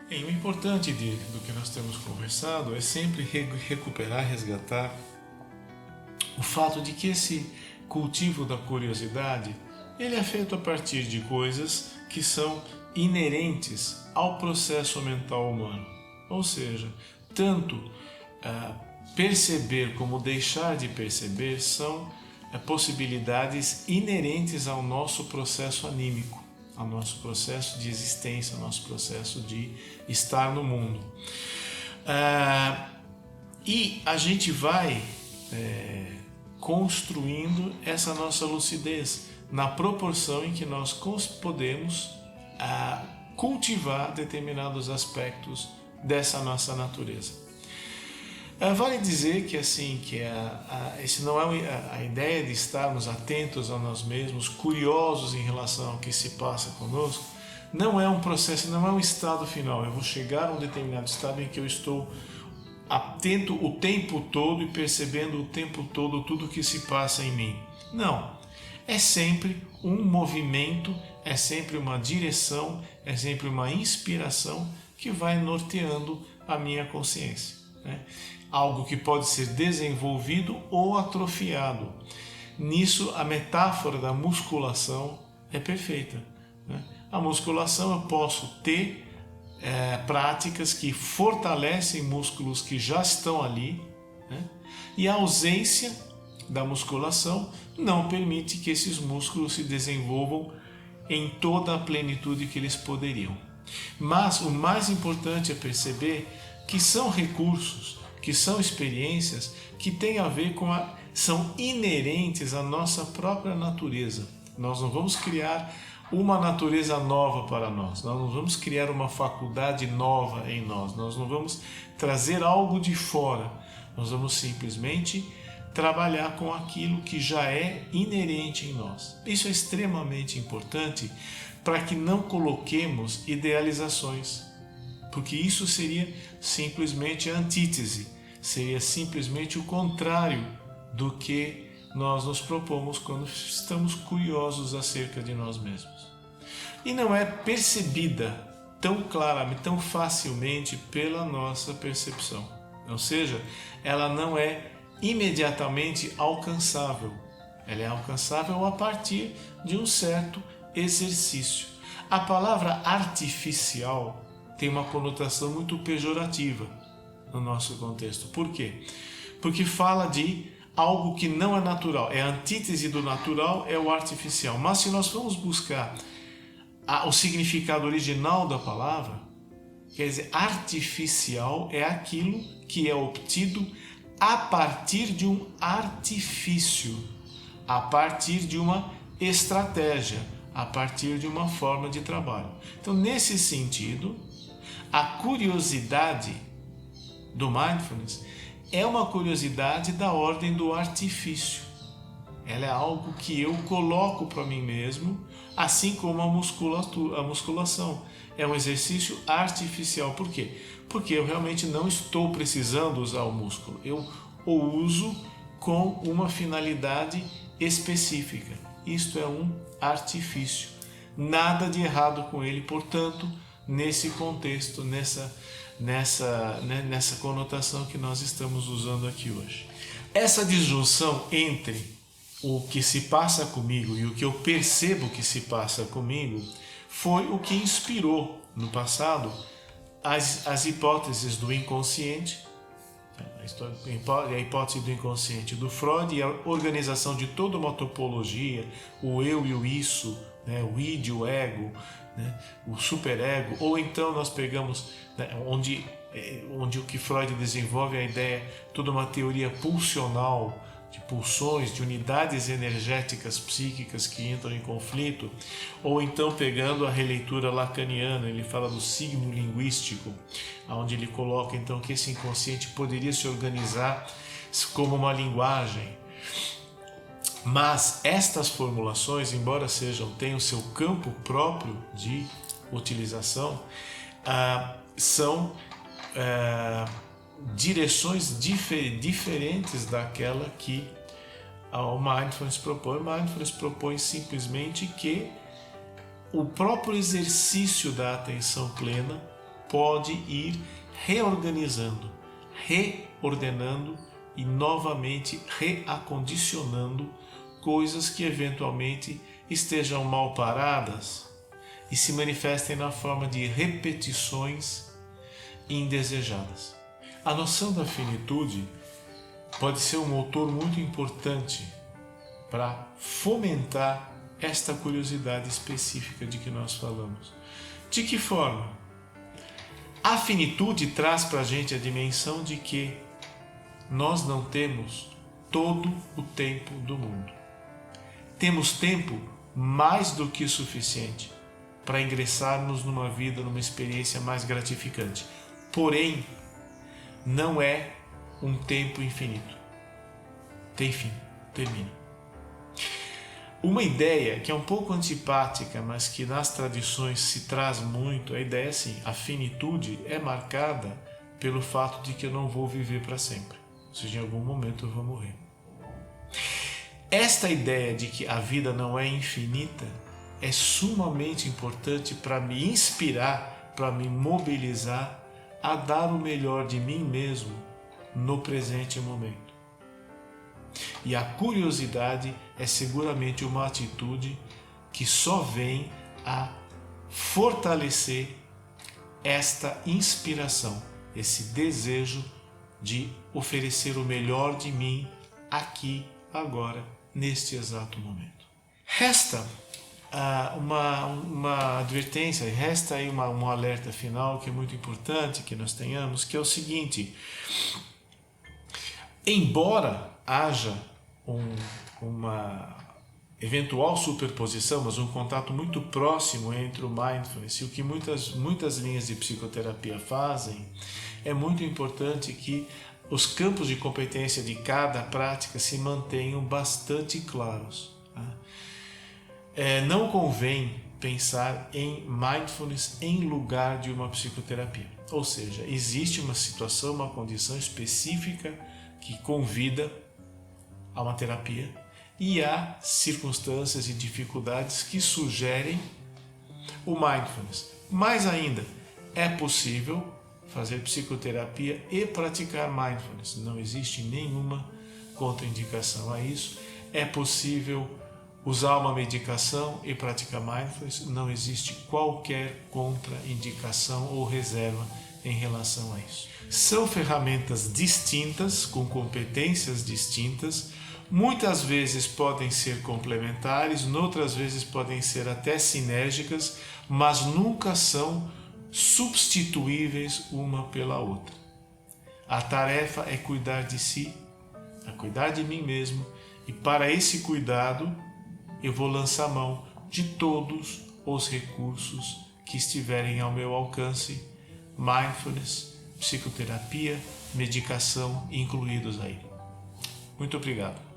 Bem, o importante do que nós temos conversado é sempre recuperar, resgatar o fato de que esse cultivo da curiosidade ele é feito a partir de coisas que são inerentes ao processo mental humano. Ou seja, tanto perceber como deixar de perceber são possibilidades inerentes ao nosso processo anímico, ao nosso processo de existência, ao nosso processo de estar no mundo. E a gente vai construindo essa nossa lucidez na proporção em que nós podemos cultivar determinados aspectos dessa nossa natureza. Vale dizer que assim esse não é a ideia de estarmos atentos a nós mesmos, curiosos em relação ao que se passa conosco. Não é um processo, não é um estado final. Eu vou chegar a um determinado estado em que eu estou atento o tempo todo e percebendo o tempo todo tudo que se passa em mim. Não. É sempre um movimento, é sempre uma direção, é sempre uma inspiração que vai norteando a minha consciência, né? Algo que pode ser desenvolvido ou atrofiado. Nisso, a metáfora da musculação é perfeita, né? A musculação eu posso ter práticas que fortalecem músculos que já estão ali, né? E a ausência da musculação não permite que esses músculos se desenvolvam em toda a plenitude que eles poderiam. Mas o mais importante é perceber que são recursos, que são experiências que têm a ver são inerentes à nossa própria natureza. Nós não vamos criar uma natureza nova para nós não vamos criar uma faculdade nova em nós não vamos trazer algo de fora, nós vamos simplesmente trabalhar com aquilo que já é inerente em nós. Isso é extremamente importante para que não coloquemos idealizações, porque isso seria simplesmente a antítese, seria simplesmente o contrário do que nós nos propomos quando estamos curiosos acerca de nós mesmos. E não é percebida tão claramente, tão facilmente pela nossa percepção. Ou seja, ela não é imediatamente alcançável. Ela é alcançável a partir de um certo exercício. A palavra artificial tem uma conotação muito pejorativa no nosso contexto. Por quê? Porque fala de algo que não é natural. É a antítese do natural, é o artificial. Mas se nós formos buscar o significado original da palavra, quer dizer, artificial é aquilo que é obtido a partir de um artifício, a partir de uma estratégia, a partir de uma forma de trabalho. Então, nesse sentido, a curiosidade do mindfulness é uma curiosidade da ordem do artifício. Ela é algo que eu coloco para mim mesmo, assim como a musculação. É um exercício artificial. Por quê? Porque eu realmente não estou precisando usar o músculo. Eu o uso com uma finalidade específica. Isto é um artifício. Nada de errado com ele, portanto, nesse contexto, nessa conotação que nós estamos usando aqui hoje. Essa disjunção entre o que se passa comigo e o que eu percebo que se passa comigo foi o que inspirou no passado as hipóteses do inconsciente, a hipótese do inconsciente do Freud e a organização de toda uma topologia, o eu e o isso, né, o id e o ego, né, o superego, ou então nós pegamos, né, onde o que Freud desenvolve a ideia, toda uma teoria pulsional, de pulsões, de unidades energéticas psíquicas que entram em conflito, ou então pegando a releitura lacaniana, ele fala do signo linguístico, onde ele coloca então que esse inconsciente poderia se organizar como uma linguagem. Mas estas formulações, embora tenham seu campo próprio de utilização, são direções diferentes daquela que o Mindfulness propõe. O Mindfulness propõe simplesmente que o próprio exercício da atenção plena pode ir reorganizando, reordenando e novamente reacondicionando coisas que eventualmente estejam mal paradas e se manifestem na forma de repetições indesejadas. A noção da finitude pode ser um motor muito importante para fomentar esta curiosidade específica de que nós falamos. De que forma? A finitude traz para a gente a dimensão de que nós não temos todo o tempo do mundo. Temos tempo mais do que suficiente para ingressarmos numa vida, numa experiência mais gratificante. Porém, não é um tempo infinito. Tem fim, termina. Uma ideia que é um pouco antipática, mas que nas tradições se traz muito, a ideia é assim: a finitude é marcada pelo fato de que eu não vou viver para sempre. Ou seja, em algum momento eu vou morrer. Esta ideia de que a vida não é infinita é sumamente importante para me inspirar, para me mobilizar a dar o melhor de mim mesmo no presente momento. E a curiosidade é seguramente uma atitude que só vem a fortalecer esta inspiração, esse desejo de oferecer o melhor de mim aqui, agora, neste exato momento. Resta uma advertência, resta aí um alerta final que é muito importante que nós tenhamos, que é o seguinte: embora haja uma eventual superposição, mas um contato muito próximo entre o mindfulness e o que muitas linhas de psicoterapia fazem, é muito importante que os campos de competência de cada prática se mantenham bastante claros. Não convém pensar em mindfulness em lugar de uma psicoterapia. Ou seja, existe uma situação, uma condição específica que convida a uma terapia e há circunstâncias e dificuldades que sugerem o mindfulness. Mais ainda, é possível fazer psicoterapia e praticar mindfulness. Não existe nenhuma contraindicação a isso. É possível usar uma medicação e praticar mindfulness. Não existe qualquer contraindicação ou reserva em relação a isso. São ferramentas distintas, com competências distintas. Muitas vezes podem ser complementares, outras vezes podem ser até sinérgicas, mas nunca são substituíveis uma pela outra. A tarefa é cuidar de si, é cuidar de mim mesmo, e para esse cuidado eu vou lançar mão de todos os recursos que estiverem ao meu alcance, mindfulness, psicoterapia, medicação incluídos aí. Muito obrigado.